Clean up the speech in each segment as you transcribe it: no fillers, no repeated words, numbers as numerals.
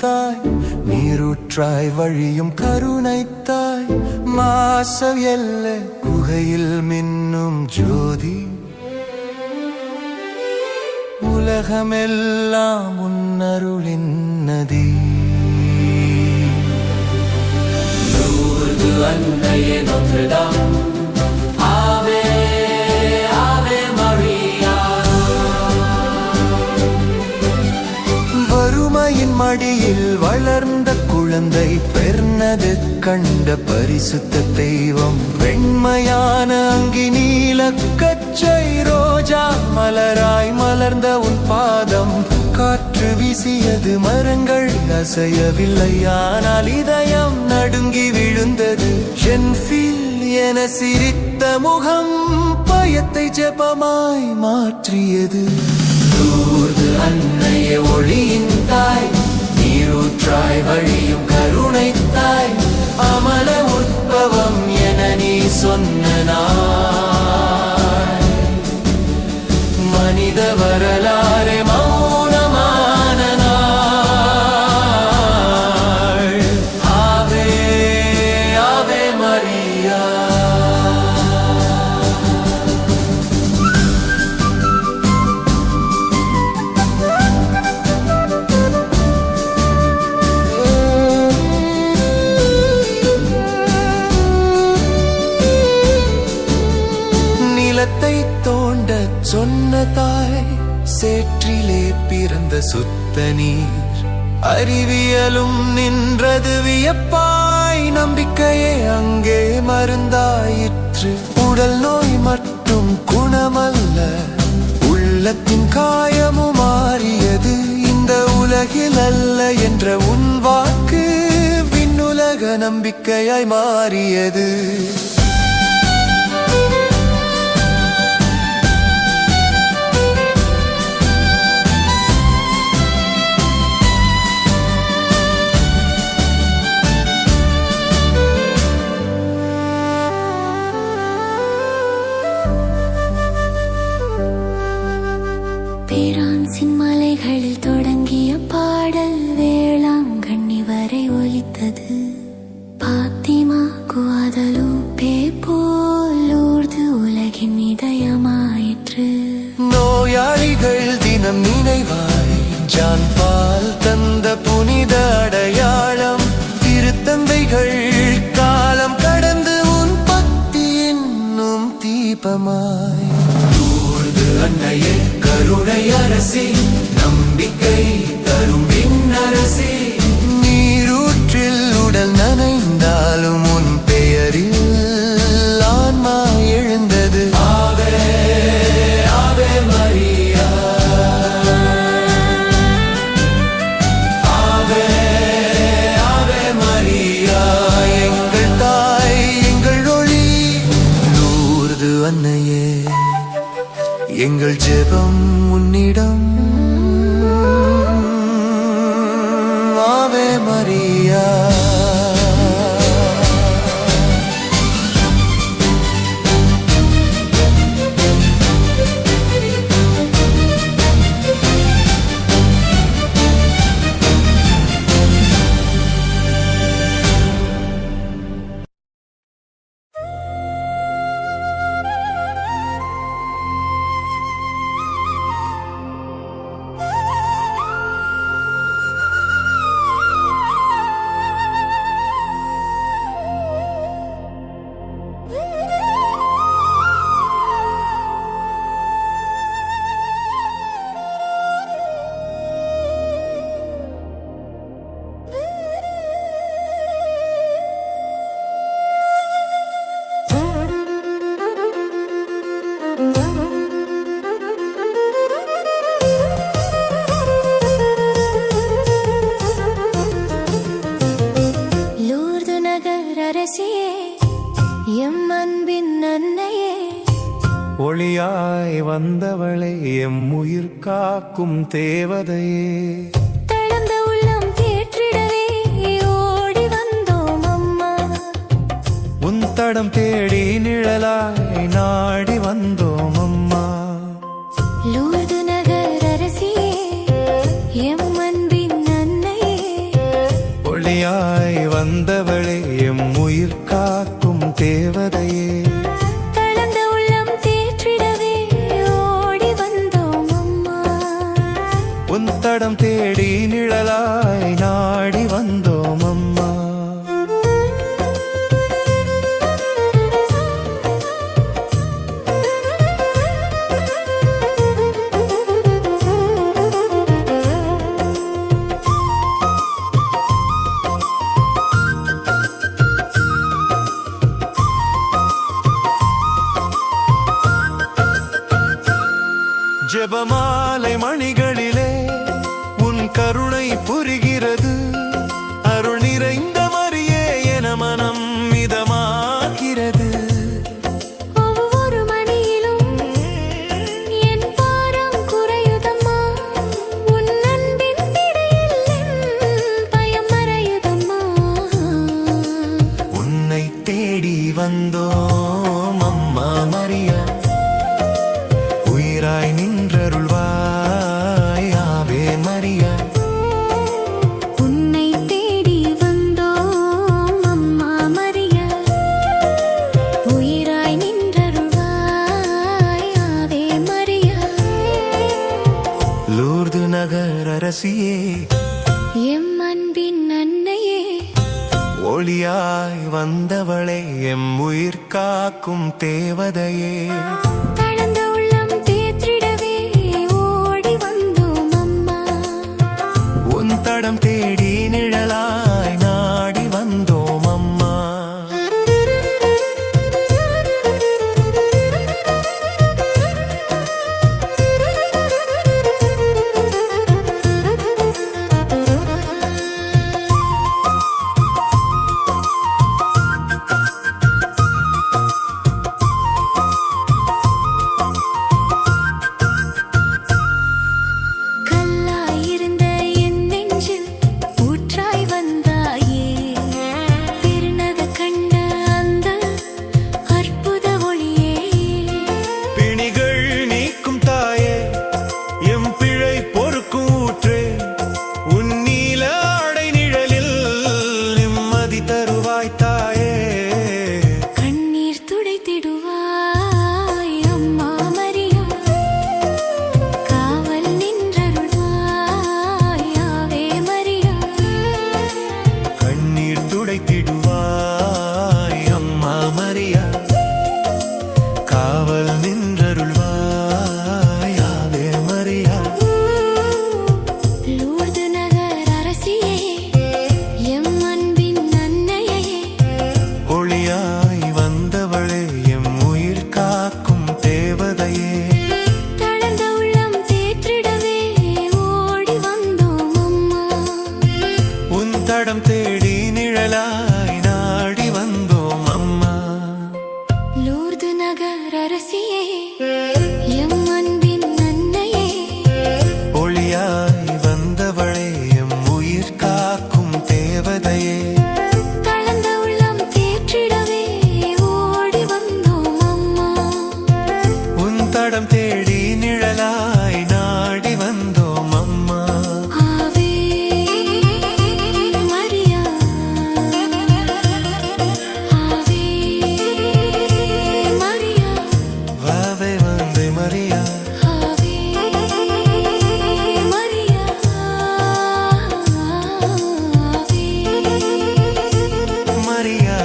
தாய், நீரூற்றாய் வழியும் கருணைத்தாய், மாச எல்லை குகையில் மின்னும் ஜோதி, உலகமெல்லாம் உன்னருளின் நதி. லூர்து அன்னையே நோட்ரடாம், ஆவே ஆவே மரியா. வறுமையின் மடியில் வளர்ந்த குழந்தை, பெர்னது கண்ட பரிசுத்த தெய்வம், வெண்மையான அங்கி நீல கச்சை ரோஜா மலராய் மலர்ந்த உன் பாதம், காற்று வீசியது மரங்கள் அசையவில்லை, ஆனால் இதயம் நடுங்கி விழுந்தது. ஜென்ஃபில் என சிரித்த முகம் பயத்தை ஜெபமாய் மாற்றியது. லூர்து அன்னையே ஒளியின் தாய், நீரூற்றாய் வழியும் கருணைத்தாய், அமல உற்பவம் என நீ சொன்ன நாள், மனித வரலாறு மௌனமான நாள். ஆவே ஆவே மரியா. நிலத்தை தோண்ட சொன்ன தாய், சேற்றிலே பிறந்த சுத்த நீர், அறிவியலும் நின்றது வியப்பாய், நம்பிக்கையே அங்கே மருந்தாயிற்று. உடல் நோய் மட்டும் குணமல்ல, உள்ளத்தின் காயமும் மாறியது. இந்த உலகில் அல்ல என்ற உன் வாக்கு விண்ணுலக நம்பிக்கையாய் மாறியது. பேரான்சின் மலைகளில் தொடங்கிய பாடல் வேளாங்கண்ணி வரை ஒலித்தது. பாத்திமா குவாதலூப்பே போல் லூர்து உலகின் இதயமாயிற்று. நோயாளிகள் தினம் நினைவாய், ஜான் பால் தந்த புனித அடையாளம், திருத்தந்தைகள் காலம் கடந்து உன் பக்தி என்னும் தீபமாய். லூர்து அன்னையே கருணை அரசி, நம்பிக்கை தரும் விண்ணரசி, நீரூற்றில் உடல் நனைந்தாலும் உன் பெயரில் ஆன்மா எழுந்தது. ஆவே ஆவே மரியா. ஆவே ஆவே மரியா. எங்கள் தாய், எங்கள் ஒளி, லூர்து அன்னையே, எங்கள் ஜெபம் உன்னிடம். ஆவே மரியா. ஒளியாய் வந்தவளே, எம் உயிர் காக்கும் தேவதையே, தளர்ந்த உள்ளம் தேற்றிடவே ஓடி வந்தோம் அம்மா. உன் தடம் தேடி நிழலாய் நாடி வந்தோம் அம்மா. லூர்து நகர் அரசியே, எம் அன்பின் அன்னையே, வந்தவளே எம் உயிர் காக்கும் தேவதையே தளர்ந்த உள்ளம் தேற்றிடவே ஓடி வந்தோம் அம்மா. உன் தடம் தேடி நிழலாய் நாடி வந்தோம் அம்மா. ஜெபமாலை மணிகளிலே உன் கருணை புரிகிறது. அருள் நிறைந்த மரியே என மனம் மிதமாகிறது. ஒவ்வொரு மணியிலும் என் பாரம் குறையுதம்மா. உன் அன்பின் பிடியில் என் பயம் மறையுதம்மா. உன்னை தேடி வந்தோம் அம்மா மரியா, உயிராய் நின்றருள்வாய் ஆவே மரியா. உன்னை தேடி வந்தோம் அம்மா மரியா, உயிராய் நின்றருள்வாய் ஆவே மரியா. லூர்து நகர் அரசியே எம் அன்பின் அன்னையே, ஒளியாய் வந்தவளே எம் உயிர் காக்கும் தேவதையே தளர்ந்த உள்ளம் தேற்றிடவே ஓடி வந்தோம் அம்மா. உன் தடம் தேடி நிழலாய் நாடி வந்தோம் அம்மா. கல்லாயிருந்த என் நெஞ்சில் ஊற்றாய் வந்தாயே, பெருநக கண்ட அந்த அற்புத ஒளியே. பிணிகள் நீக்கும் தாயே, எம் பிழை பொறுக்கும் ஊற்றே, உன் நீல ஆடை நிழலில் நிம்மதி தருவாய் தாயே. கண்ணீர் துடைத்திடுவாய் அம்மா மரியா, காவல் நின்றருள்வாய் ஆவே மரியா. கண்ணீர் துடைத்திடுவாய் அம்மா மரியா, காவல் நின்றருள்வாய் ஆவே மரியா. லூர்து நகர் அரசியே, எம் அன்பின் அன்னையே, ஒளியாய் வந்தவளே எம் உயிர் காக்கும் தேவதையே தளர்ந்த உள்ளம் தேற்றிடவே ஓடி வந்தோம் அம்மா. உன் தடம் தேடி நிழலாய் நாடி வந்தோம் அம்மா. லூர்து நகர் அரசியே, எம் அன்பின் அன்னையே, ஒளியாய் வந்தவளே எம் உயிர் காக்கும் தேவதையே தளர்ந்த உள்ளம் தேற்றிடவே ஓடி வந்தோம் அம்மா. உன் தடம் தேடி நிழலாய் நாடி வந்தோம் அம்மா. ஆவே மரியா, ஆவே மரியா, வாவே வந்தே மரியா, ஆவே மரியா, ஆவே மரியா.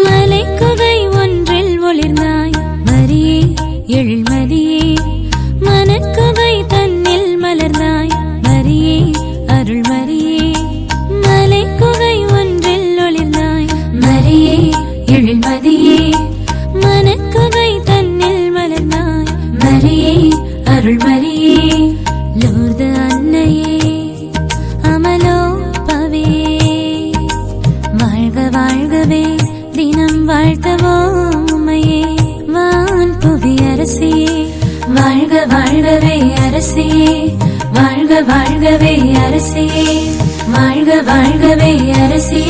மலைக்குகை ஒன்றில் ஒளிர்ந்தாய் மரியே எழில்மதியே, மனக்குகை தன்னில் மலர்ந்தாய் மரியே அருள்மரியே. மலைக்குகை ஒன்றில் ஒளிர்ந்தாய் மரியே எழில்மதியே, மனக்குகை தன்னில் மலர்ந்தாய் மரியே அருள்மரியே. வாழ்க வாழ்கவே அரசே, வாழ்க வாழ்கவே அரசே, வாழ்க வாழ்கவே அரசே.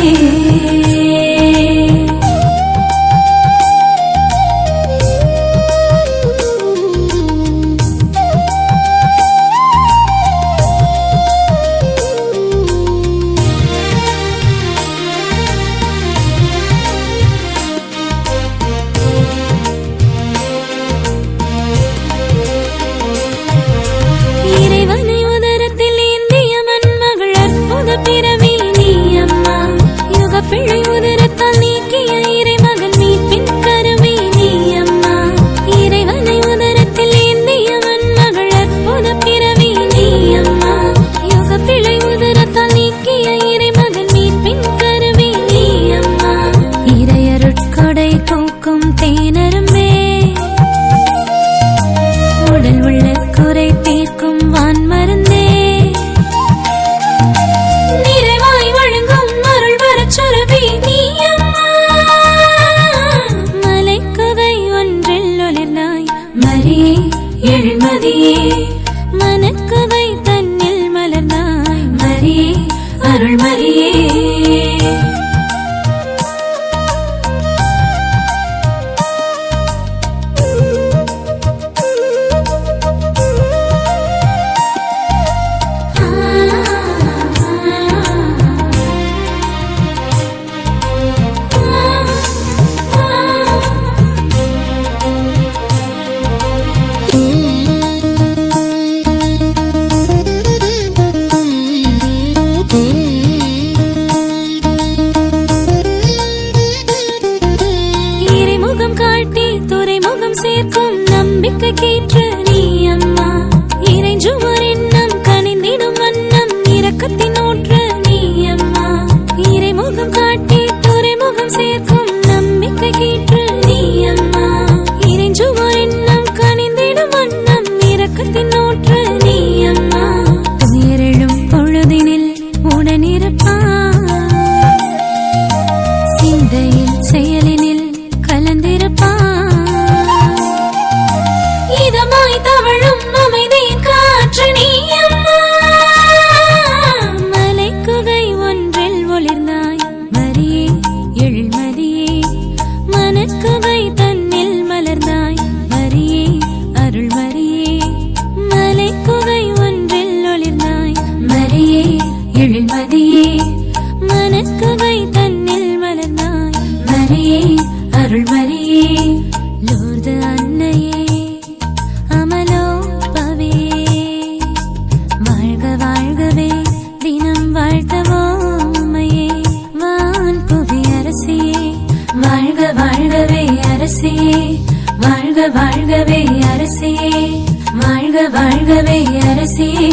இறைவனை உதரத்தில் ஏந்திய மண்மகள் அற்புத பிறவி நீ அம்மா. யுகப்பிள்ளை உதரத்தால் நீக்கிய இறைமகன் மீட்பின் கருவி நீ அம்மா. இறைவனை உதரத்தில் ஏந்திய மண்மகள் அற்புத பிறவி நீ அம்மா. யுகப்பிள்ளை உதரத்தால் நீக்கிய இறைமகன் மீட்பின் கருவி நீ அம்மா. இறையருட்கொடை தூக்கும் தேனருமே, உடல் உள்ள குறை தீர்க்கும் வான் மருந்தே, நிறைவாய் வழங்கும் அருள் வரச் சுரபி நீ அம்மா. மலைக்குகை ஒன்றில் ஒளிர்ந்தாய் மரியே எழுமதியே, மனக்குகை தன்னில் மலர்ந்தாய் மரியே அருள் மரியே. இறைமுகம் காட்டி துறைமுகம் சேர்க்கும் நம்பிக்கைக்கேற்ற நீ அம்மா. இறைஞ்சுவர் எண்ணம் கனிந்திடும் வண்ணம் இரக்கத்தின் ஊற்று நீ அம்மா. இறைமுகம் காட்டி துறைமுகம் சேர்க்கும் நம்பிக்கைக்கேற்ற நீ அம்மா. இறைஞ்சுவர் எண்ணம் கனிந்திடும் வண்ணம் இரக்கத்தின் ஊற்று நீ அம்மா. துயரெழும் பொழுதினில் உடனிருப்பாய், சிந்தையில் செயலினில் கலந்திருப்பாய். இதமாய் தவழும் அமைதியின் காற்று நீ அம்மா. மலைக்குகை ஒன்றில் ஒளிர்ந்தாய் மரியே எழுமதியே, மனக்குகை தன்னில் மலர்ந்தாய் மரியே அருள் மரியே. மலைக்குகை ஒன்றில் ஒளிர்ந்தாய் மரியே எழுமதியே, மனக்குகை தன்னில் மலர்ந்தாய் மரியே அருள் மரியே. லூர்து அன்னையே அமலோற்பவே, வாழ்க வாழ்கவே தினம் வாழ்த்தவோமையே. வான் புவி அரசியே, வாழ்க வாழ்கவே அரசியே, வாழ்க வாழ்கவே அரசியே, வாழ்க வாழ்கவே அரசியே.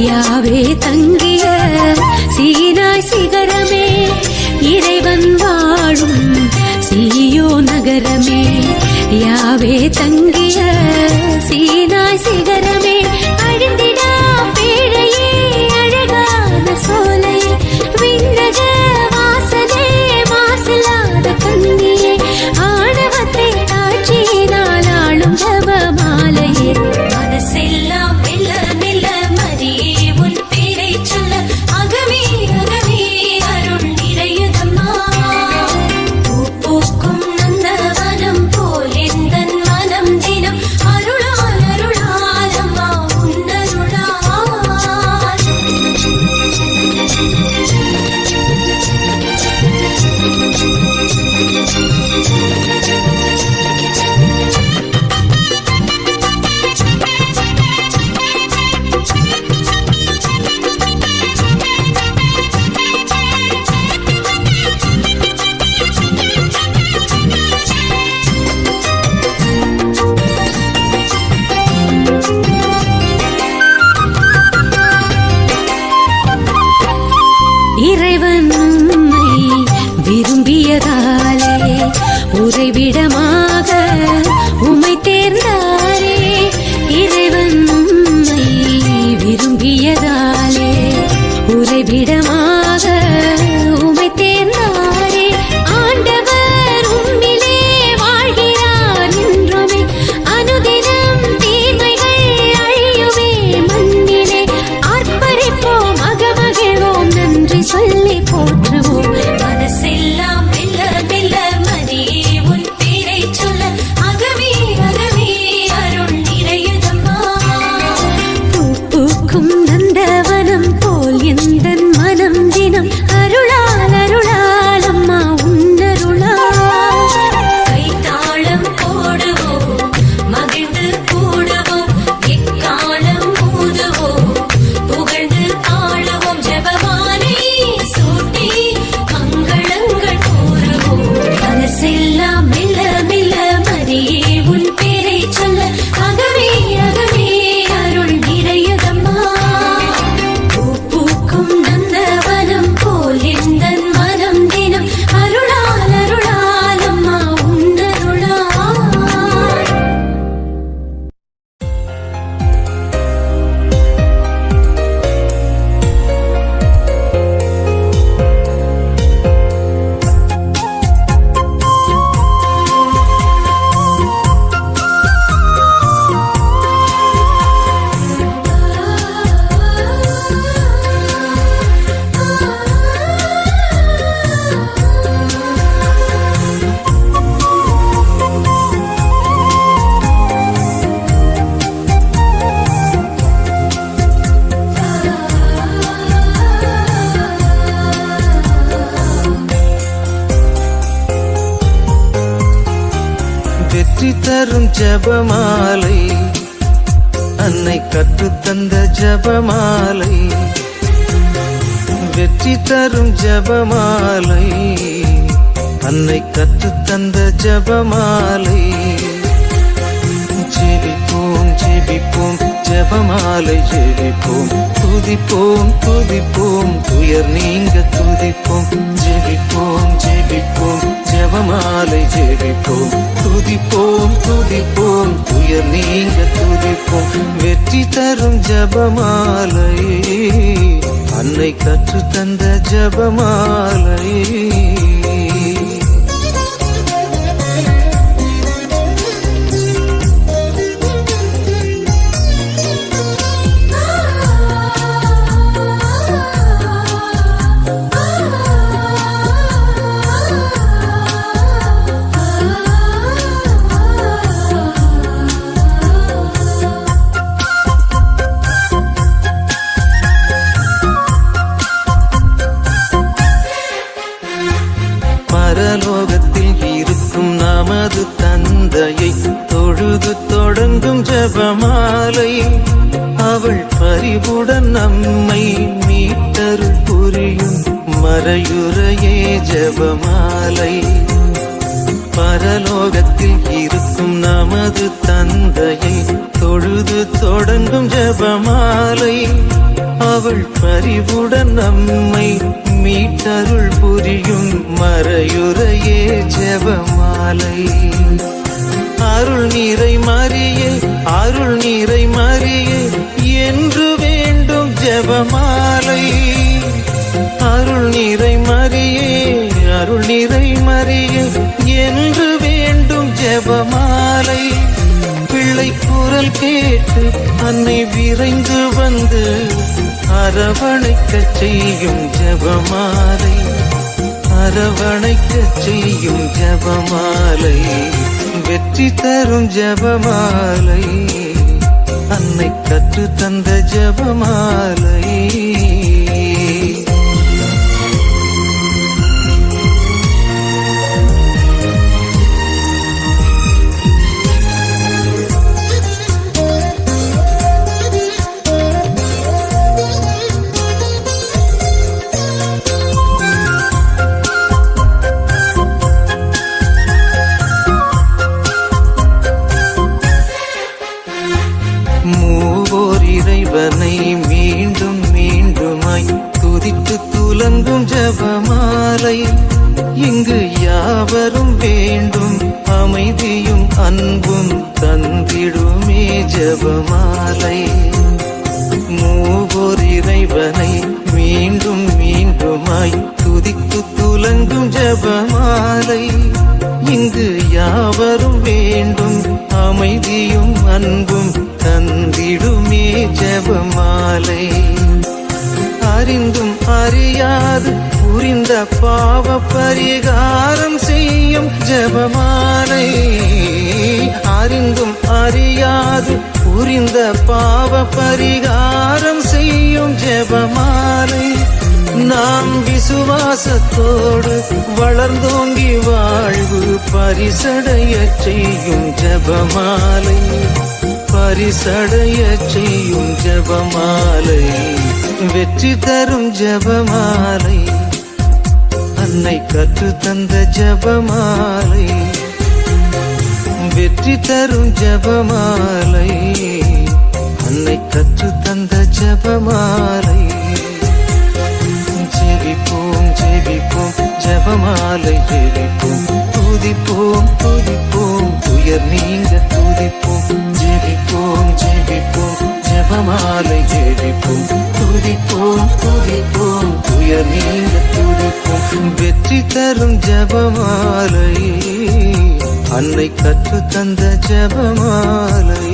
யாவே தங்கிய சீனாய் சிகரமே இறைவன் வாழும் சீயோ நகரமே யாவே தங்கிய சீனாய் சிகரமே அழிந்திடா பேழையே அழகான சோலையே விண்ணக வாசலே மாசில்லாத கண்ணியே ஆணவத்தை தாழ்ச்சியினால் ஆளும் ஜபமாலையே மனசெல்லாம் மெல்ல மெல்ல மரியே உன் பேரை சொல்ல அகமே அகமே அருள் நிறையுதம்மா பூ பூக்கும் நந்தவனம் போல் எந்தன் மனம் தினம் அருளால் அருளால் அம்மா உன்னருளால் இறைவன் உம்மை விரும்பியதாலே உறைவிடமாக உம்மை தேர்ந்தாரே இறைவன் உம்மை விரும்பியதாலே உறைவிடமாக உம்மை தேர்ந்தாரே ஆண்டவர் உம்மிலே வாழ்கிறார் என்றுமே அனுதினம் தீமைகள் அழியுமே மண்ணிலே ஆர்ப்பரிப்போம் அகமகிழ்வோம் நன்றி சொல்லி போற்றுவோம் மனசெல்லாம் மெல்ல மெல்ல மரியே உன் பேரை சொல்ல அகமே அகமே அருள் நிறையுதம்மா பூ பூக்கும் நந்தவனம் போல் எந்தன் மனம் தினம் அருளால் அருளால் அம்மா உன்னருளால் கைத்தாளம் போடுவோம் மகிழ்ந்து கூடுவோம் எக்காலம் ஊதுவோம் புகழ்ந்து ஆளுவோம் ஜெபமாலை சூட்டி மங்களங்கள் கூறுவோம் மனசெல்லாம் மெல்ல மெல்ல மரியே உன் பேரை சொல்ல அகமே அகமே அருள் நிறையுதம்மா பூ பூக்கும் நந்தவனம் போல் எந்தன் மனம் தினம் அருளால் அருளால் அம்மா உன்னருளால் வெற்றி தரும் ஜபமாலை அன்னை கற்றுத்தந்த ஜபமாலை வெற்றி தரும் ஜபமாலை அன்னை கற்றுத்தந்த ஜபமாலை ஜெபிப்போம் ஜெபிப்போம் ஜபமாலை ஜெபிப்போம் துதிப்போம் துதிப்போம் துயர் நீங்க துதிப்போம் ஜெபிப்போம் ஜெபிப்போம் ஜபமாலை ஜெபிப்போம் துதிப்போம் துதிப்போம் துயர் நீங்க துதிப்போம் வெற்றி தரும் ஜபமாலை அன்னை கற்றுத்தந்த ஜபமாலை பரலோகத்தில் இருக்கும் நமது தந்தையை தொழுது தொடங்கும் ஜபமாலை அவள் பரிவுடன் நம்மை மீட்டருள் புரியும் மறையுறையே ஜபமாலை பரலோகத்தில் இருக்கும் நமது தந்தையை தொழுது தொடங்கும் ஜபமாலை அவள் பரிவுடன் நம்மை மீட்டருள் புரியும் மறையுறையே ஜெபமாலை. அருள் நீரை மறியே, அருள் நீரை மறியே என்று வேண்டும் ஜெபமாலை. அருள் நீரை மறியே, அருள் நீரை மறியே என்று வேண்டும் ஜெபமாலை. பிள்ளை குரல் கேட்டு அன்னை விரைந்து வந்து அரவணைக்கச் செய்யும் ஜெபமாலை. அரவணைக்கச் செய்யும் ஜெபமாலை. வெற்றி தரும் ஜெபமாலை. அன்னை கற்று தந்த ஜெபமாலை. மூவோர் இறைவனை மீண்டும் மீண்டுமாய் துதித்து துலங்கும் ஜெபமாலை. இங்கு யாவரும் வேண்டும் அமைதியும் அன்பும் தந்திடுமே ஜெபமாலை. மூவோர் இறைவனை மீண்டும் மீண்டுமாய் துதித்து துலங்கும் ஜெபமாலை. இங்கு யாவரும் வேண்டும் அமைதியும் அன்பும் தந்திடுமே ஜெபமாலை. அறிந்தும் அறியாது புரிந்த பாவ பரிகாரம் செய்யும் ஜெபமாலை. அறிந்தும் அறியாது புரிந்த பாவ பரிகாரம் செய்யும் ஜெபமாலை. நாம் விசுவாசத்தோடு வளர்ந்தோங்கி வாழ்வு பரிசடைய செய்யும் ஜெபமாலை. பரிசடைய செய்யும் ஜெபமாலை. வெற்றி தரும் ஜெபமாலை. அன்னை கற்று தந்த ஜெபமாலை. வெற்றி தரும் ஜெபமாலை. அன்னை கற்று தந்த ஜெபமாலை. ஜெபிப்போம் ஜெபிப்போம் ஜெபமாலை ஜெபிப்போம். துதிப்போம் துதிப்போம் துயர் நீங்க துதிப்போம். ஜெபிப்போம் ஜெபிப்போம் ஜெபமாலை ஜெபிப்போம். துதிப்போம் துதிப்போம் துயர் நீங்க துதிப்போம். வெற்றி தரும் ஜெபமாலை. அன்னை கற்று தந்த ஜெபமாலை.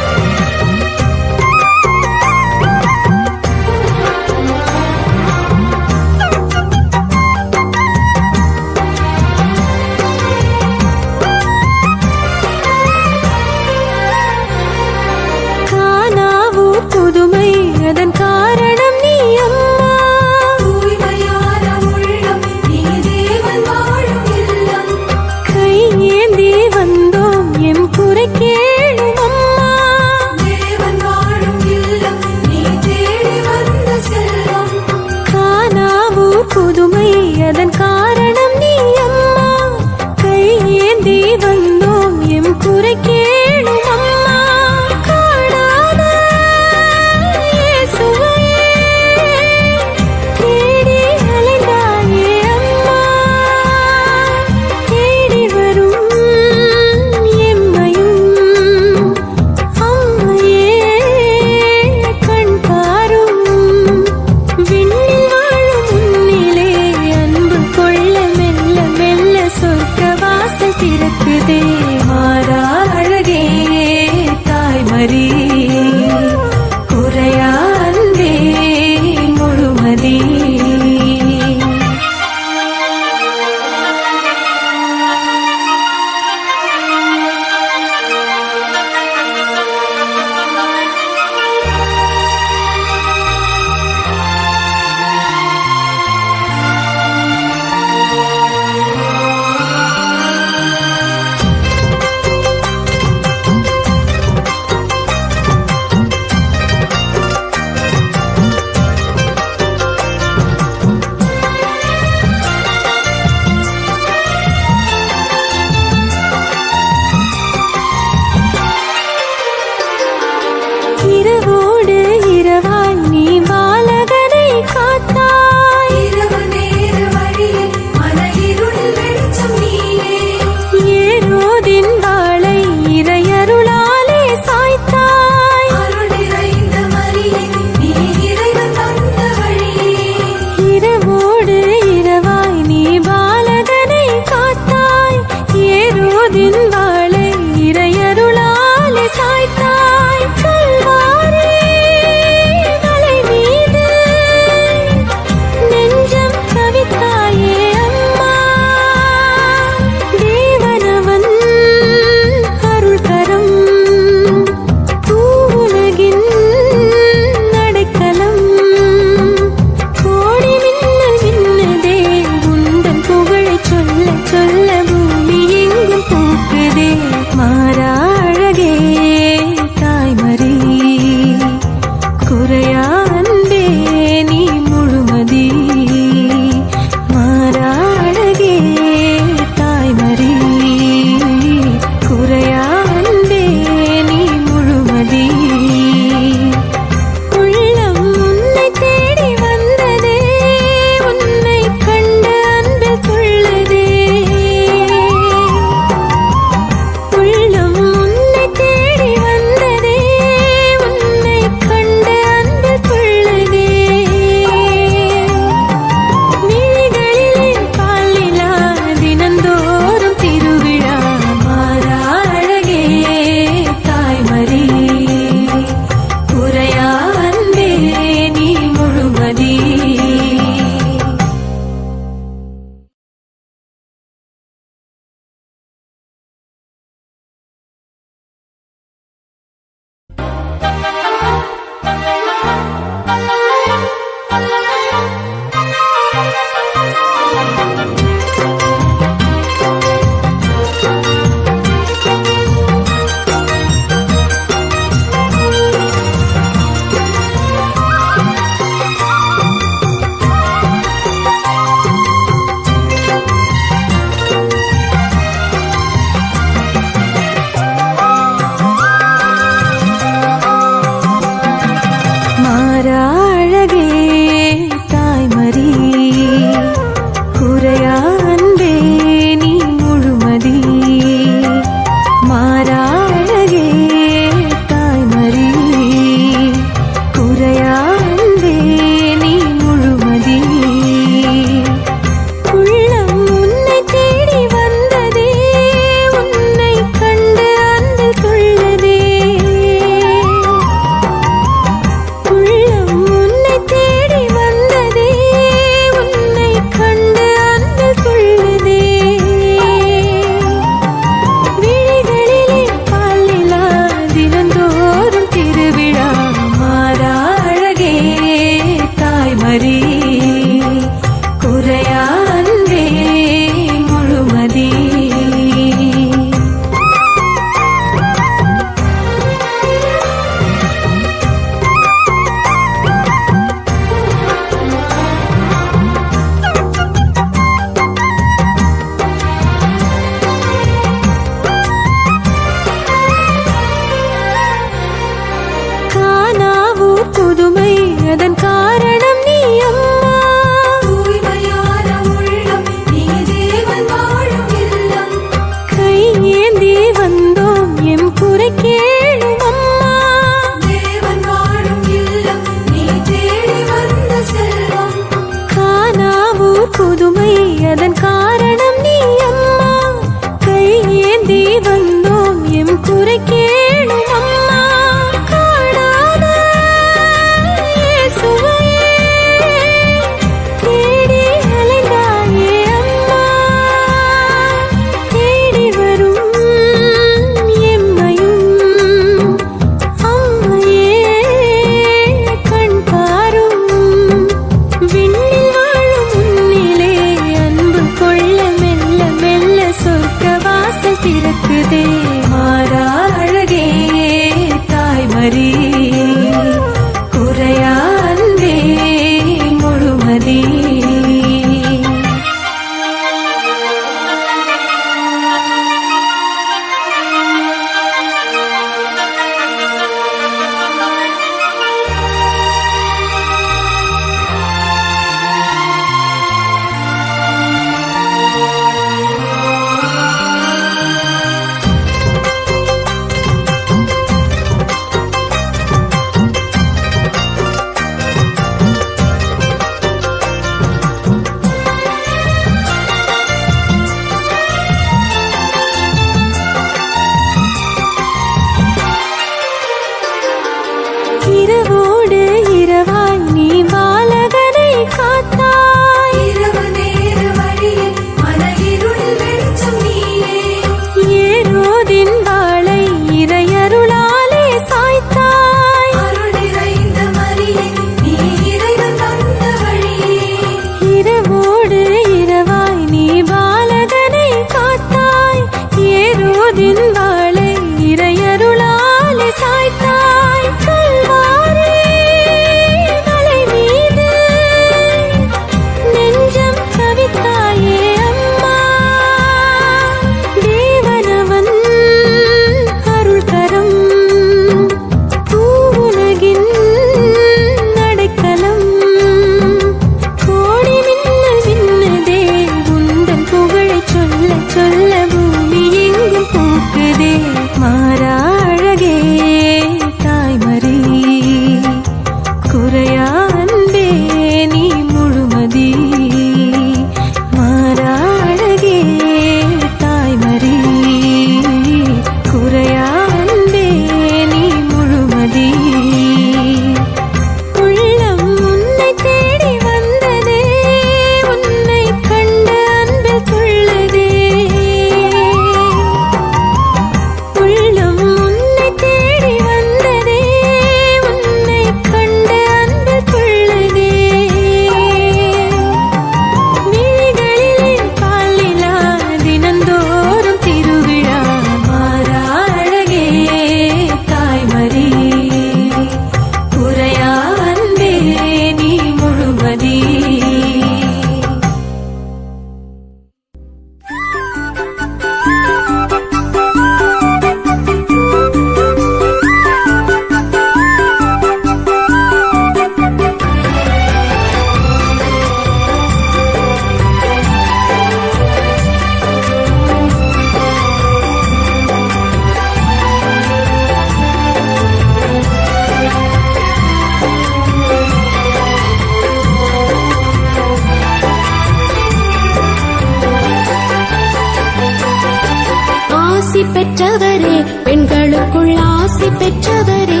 ஆசி பெற்றவரே பெண்களுக்குள் ஆசி பெற்றவரே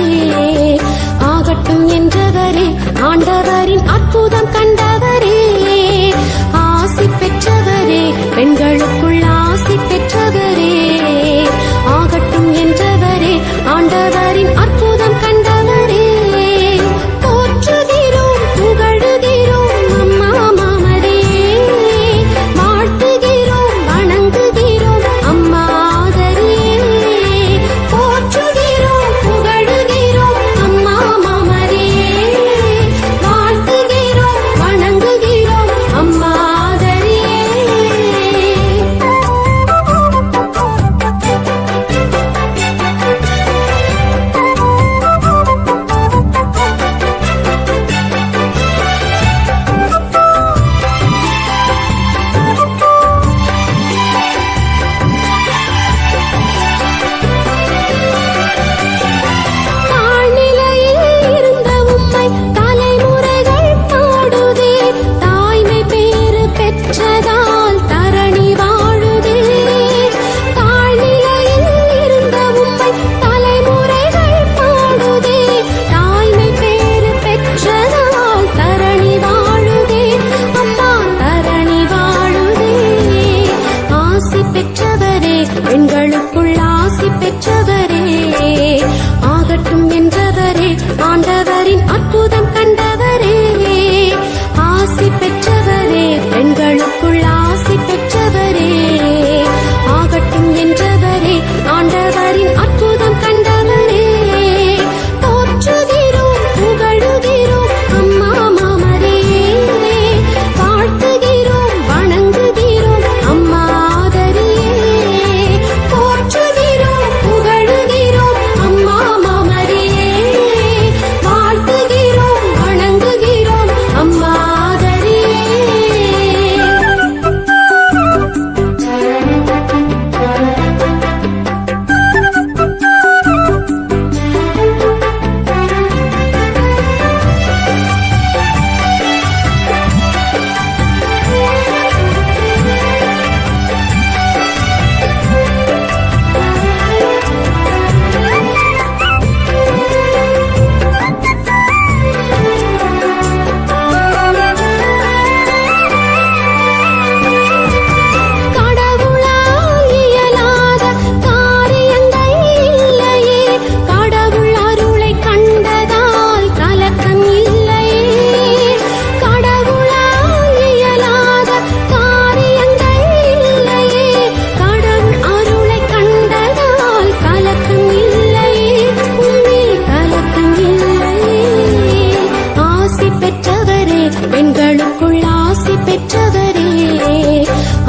ஆகட்டும் என்றவரே ஆண்டவரின் அற்புதம் கண்டவரே ஆசி பெற்றவரே பெண்களுக்குள் ஆசி பெற்றவரே ஆகட்டும் என்றவரே ஆண்டவரின் அற்புதம் கண்டவரே போற்றுகிறோம் புகழுகிறோம் அம்மா மாமரே வாழ்த்துகிறோம் வணங்குகிறோம் அம்மா ஆதரே போற்றுகிறோம் புகழுகிறோம் அம்மா மாமரே வாழ்த்துகிறோம் வணங்குகிறோம் அம்மா ஆதரே தாழ்நிலையில் இருந்த உம்மை தலைமுறைகள் பாடுதே தாய்மை பேறு பெற்றதால் தரணி வாழுதே தாழ்நிலையில் இருந்த உம்மை தலைமுறைகள் பாடுதே தாய்மை பேறு பெற்றதால் தரணி வாழுதே அம்மா தரணி வாழுதே ஆசி பெற்றவரே பெண்களுக்குள் ஆசி பெற்றவரே ஆகட்டும் என்றவரே ஆண்டவரின் அற்புதம் கண்டவரே ஆசி பெற்றவரே பெண்களுக்குள் ஆசி பெற்றவரே ஆகட்டும் என்றவரே ஆண்டவரின் அற்புதம் கண்டவரே போற்றுகிறோம் புகழுகிறோம் அம்மா மாமரே வாழ்த்துகிறோம் வணங்குகிறோம் அம்மா ஆதரே போற்றுகிறோம் புகழுகிறோம் அம்மா மாமரே வாழ்த்துகிறோம் வணங்குகிறோம் அம்மா ஆதரே கடவுளால் இயலாத காரியங்கள் இல்லையே கடவுள் அருளை கண்டதால் கலக்கம் இல்லையே கடவுளால் இயலாத காரியங்கள் இல்லையே கடவுள் அருளை கண்டதால் கலக்கம் இல்லையே உன்னில் கலக்கம் இல்லையே ஆசி பெற்றவரே பெண்களுக்குள் ஆசி பெற்றவரே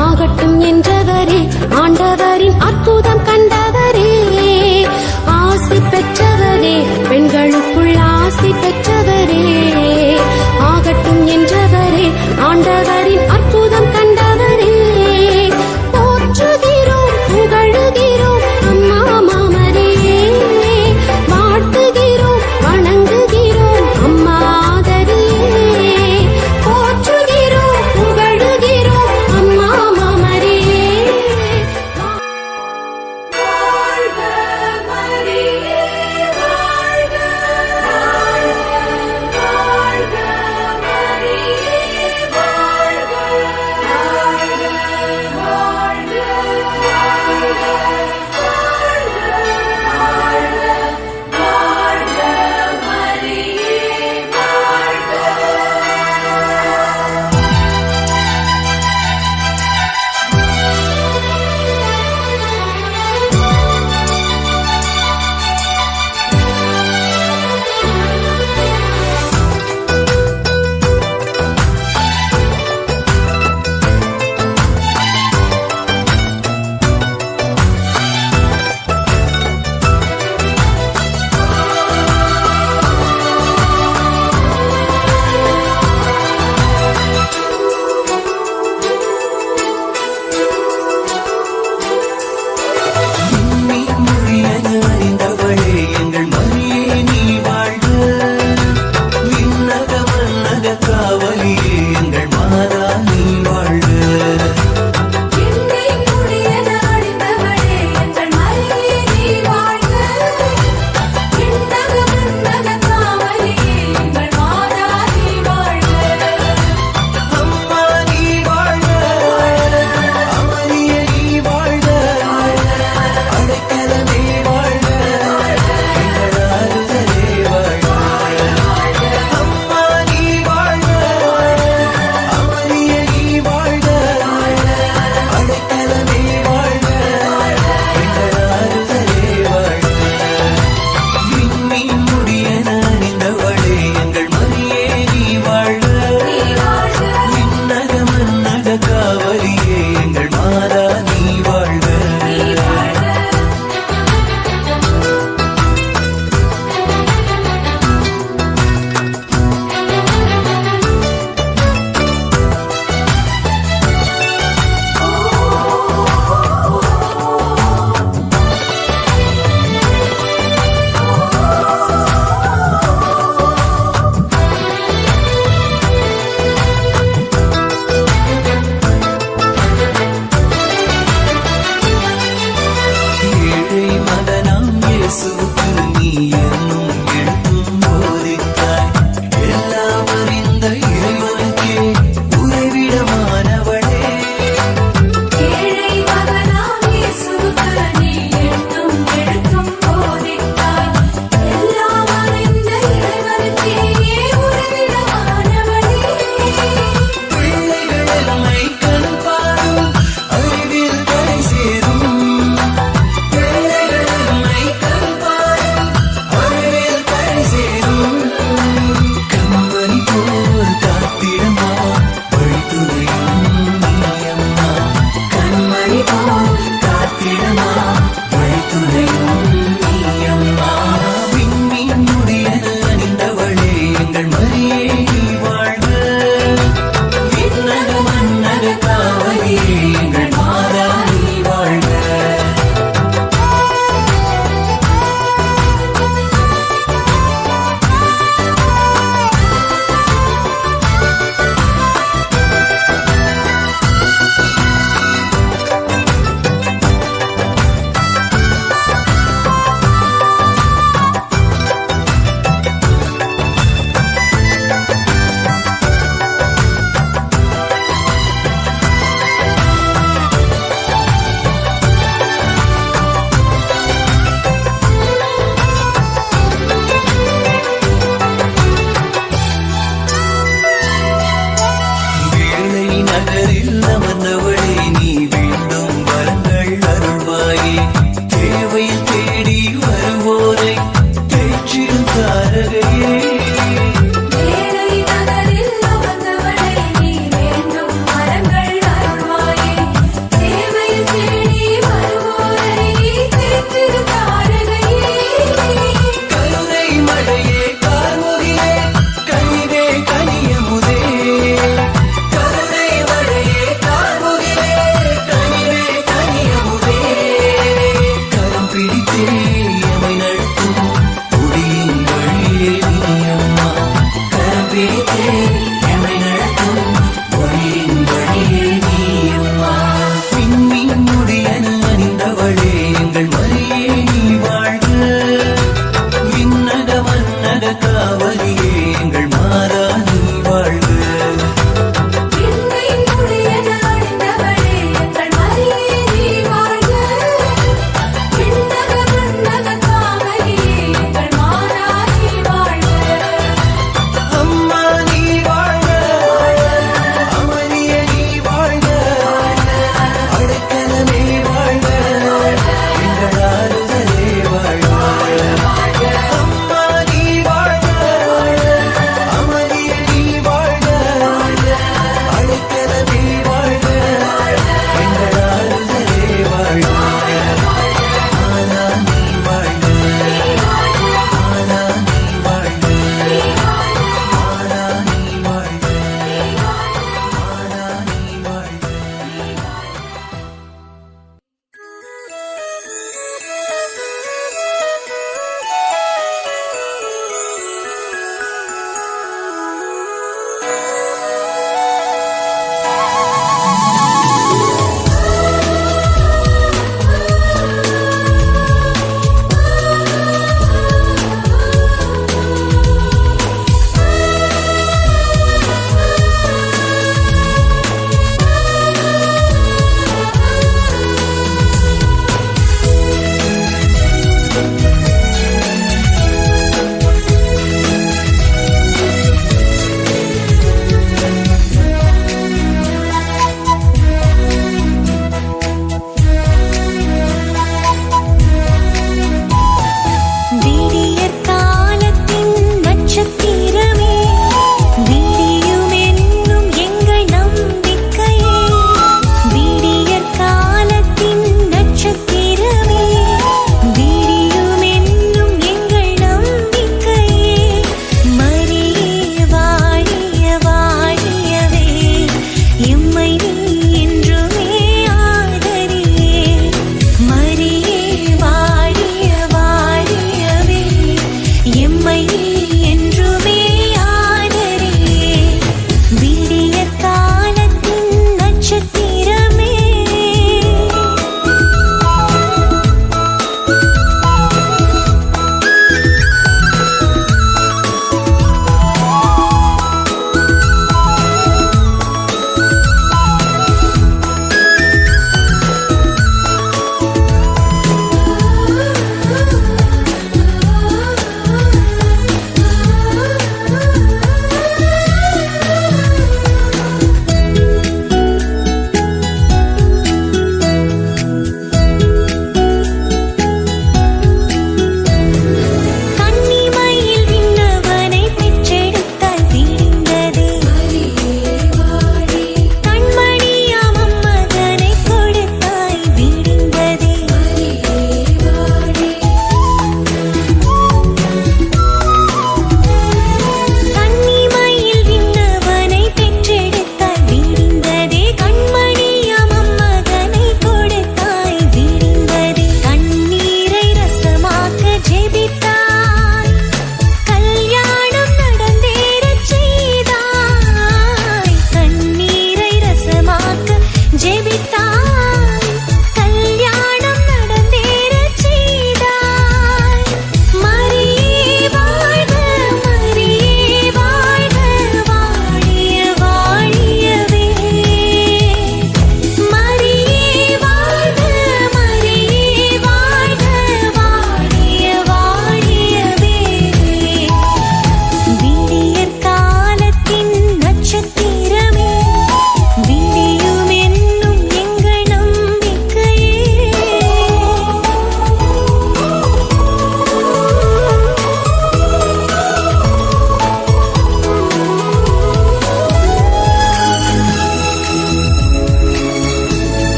ஆகட்டும் என்றவரே ஆண்டவரின் அற்புதம் கண்டவரே ஆசி பெற்றவரே பெண்களுக்குள் ஆசி பெற்றவரே ஆகட்டும் என்றவரே ஆண்டவரின் அற்புதம் கண்டவரே போற்றுகிறோம் புகழுகிறோம் அம்மா மாமரே வாழ்த்துகிறோம் வணங்குகிறோம் அம்மா ஆதரே போற்றுகிறோம் புகழுகிறோம் அம்மா மாமரே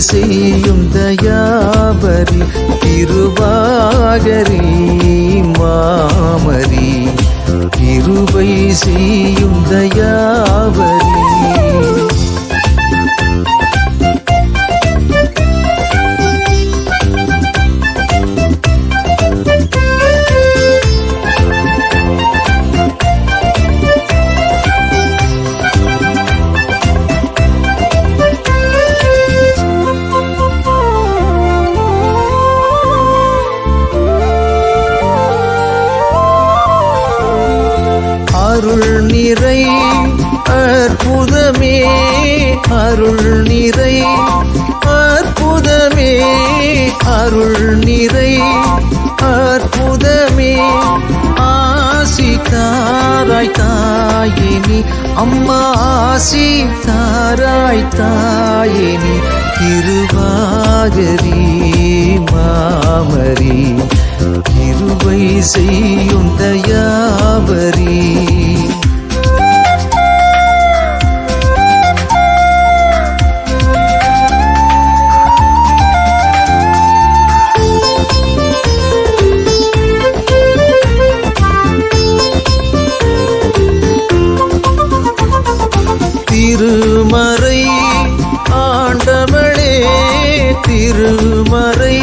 செய்யும் தயாபரி கிருபாகரி மாமரி கிருபை செய்யும் தயாபரி. அருள் நிறை அற்புதமே அருள் நிறை அற்புதமே அருள் நிறை அற்புதமே ஆசி தாராய் தாயினி அம்மா ஆசி தாராய் தாயினி கிருபாகரி மாமரி கிருபை செய்யும் தயாபரி. திருமறை ஆண்டவளே திருமறை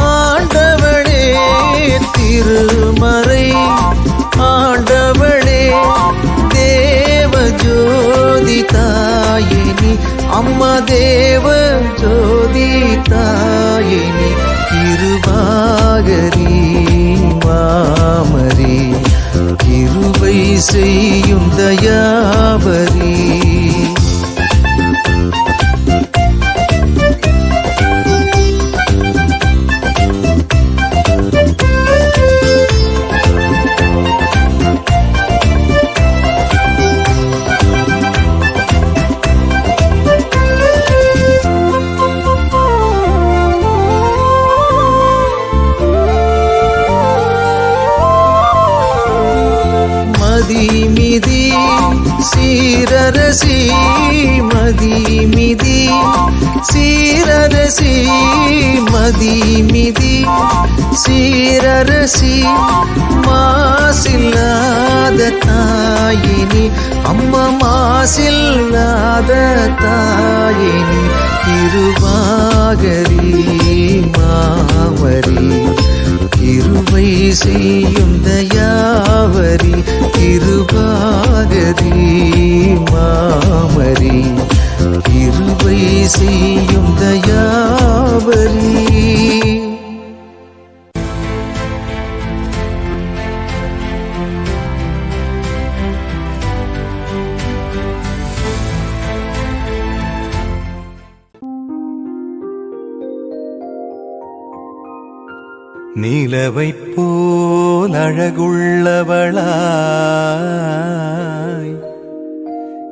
ஆண்டவளே திருமறை ஆண்டவளே தேவ ஜோதி தாயினி அம்மா தேவ ஜோதி தாயினி கிருபாகரி மாமரி கிருபை செய்யும் தயாபரி. மதிமிதி சீரரசி மதிமிதி சீரரசி மதிமிதி சீரரசி மாசில்லாத தாயினி அம்மா மாசில்லாத தாயினி கிருபாகரி மாமரி கிருபை செய்யும் தயாவரி கிருபாகரி மாமரி கிருபை செய்யும் தயாவரி. நிலவைப் போல் அழகுள்ளவளாய்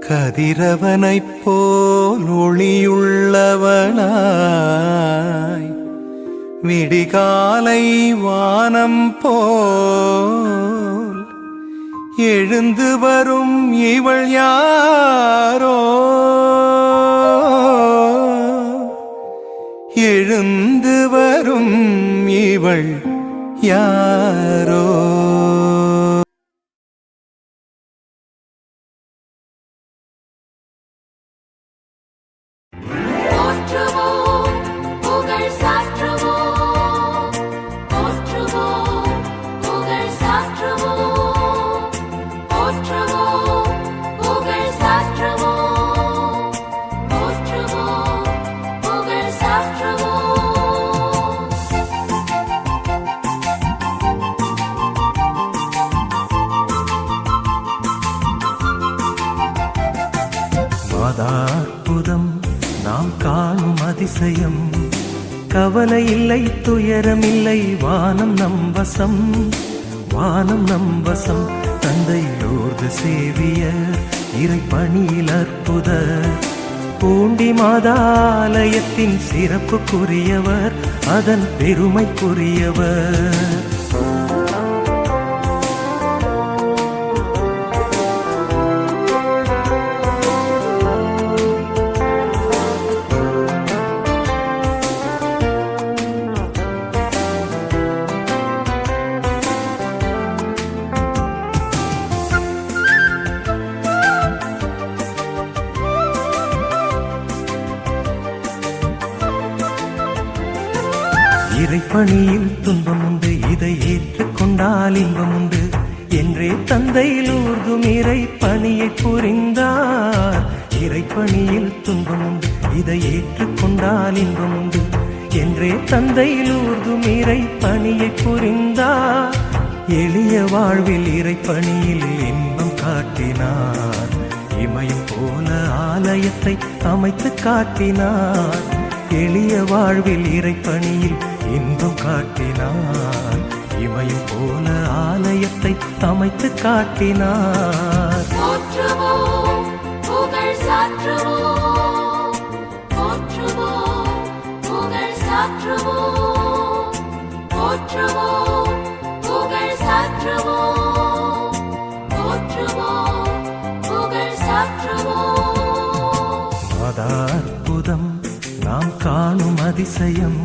கதிரவனைப் போல் ஒளியுள்ளவளாய் விடிகாலை வானம் போல் எழுந்து வரும் இவள் யாரோ எழுந்து வரும் இவள் யாரோ. அற்புதம் நாம் காணும் அதிசயம் கவலை இல்லை துயரம் இல்லை வானம் நம் வசம் வானம் நம் வசம் தந்தை லோர்து சேவியர் இறை பணியில் அற்புதர் பூண்டி மாதாலயத்தின் சிறப்புக்குரியவர் அதன் பெருமைக்குரியவர். இறைப்பணியில் துன்பம் உண்டு, இதை ஏற்றுக்கொண்டால் இன்பம் உண்டு என்றே தந்தையில் ஊர்தும் இறை பணியை புரிந்தார். இறைப்பணியில் துன்பம் உண்டு, இதை ஏற்றுக்கொண்டால் இன்பம் உண்டு என்றே தந்தையில் ஊர்தும் இறை பணியை புரிந்தார். எளிய வாழ்வில் இறைப்பணியில் இன்பம் காட்டினார். இமயம் போல ஆலயத்தை அமைத்து காட்டினார். எளிய வாழ்வில் இறைப்பணியில் இன்பம் காட்டினார். இமயம் போல ஆலயத்தை அமைத்து காட்டினார். போற்றுவோம், புகழ் சாற்றுவோம், போற்றுவோம், புகழ் சாற்றுவோம், போற்றுவோம், புகழ் சாற்றுவோம், போற்றுவோம், புகழ் சாற்றுவோம். அற்புதம் நாம் காணும் அதிசயம்,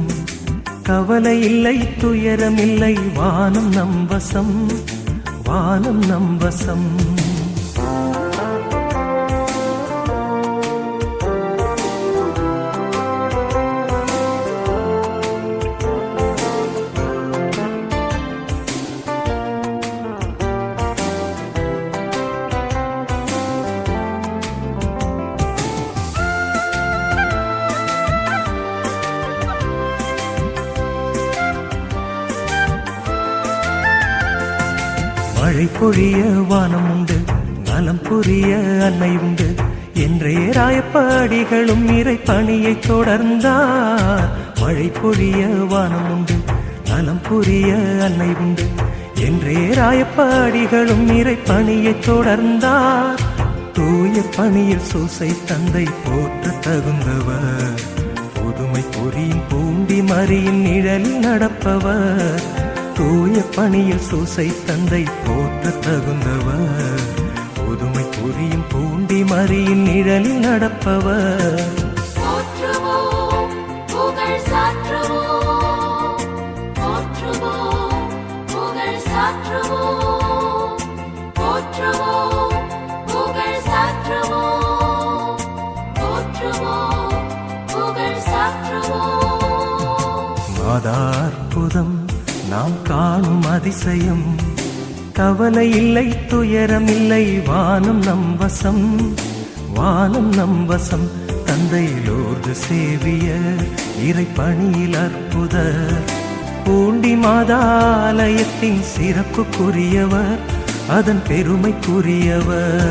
கவலை இல்லை துயரம் இல்லை, வானம் நம் வசம், வானம் நம் வசம். மழை பொழிய வானம் உண்டு, நலம் புரிய அன்னை உண்டு என்றே ராயப்பாடிகளும் இறை பணியை தொடர்ந்தார். மழை பொழிய வானம் உண்டு, நலம் புரிய அன்னை உண்டு என்றே ராயப்பாடிகளும் இறை பணியை தொடர்ந்தார். தூய பணியில் சூசை தந்தை போற்ற தகுந்தவர், புதுமை புரியும் பூண்டி மறியின் நிழலில் நடப்பவர். தூய பணியில் சூசை தந்தை போற்ற தகுந்தவர், புதுமை புரியும் பூண்டி மறியின் நிழலில் நடப்பவர். போற்றுவோம், புகழ் சாற்றுவோம், போற்றுவோம், புகழ் சாற்றுவோம், போற்றுவோம், புகழ் சாற்றுவோம், போற்றுவோம், புகழ் சாற்றுவோம். அற்புதம் நாம் காணும் அதிசயம், கவலை இல்லை துயரம் இல்லை, வானம் நம் வசம், வானம் நம் வசம். தந்தையிலோர்து சேவியர் இறைப்பணியில் அற்புதர், பூண்டி மாதாலயத்தின் சிறப்புக்குரியவர், அதன் பெருமைக்குரியவர்.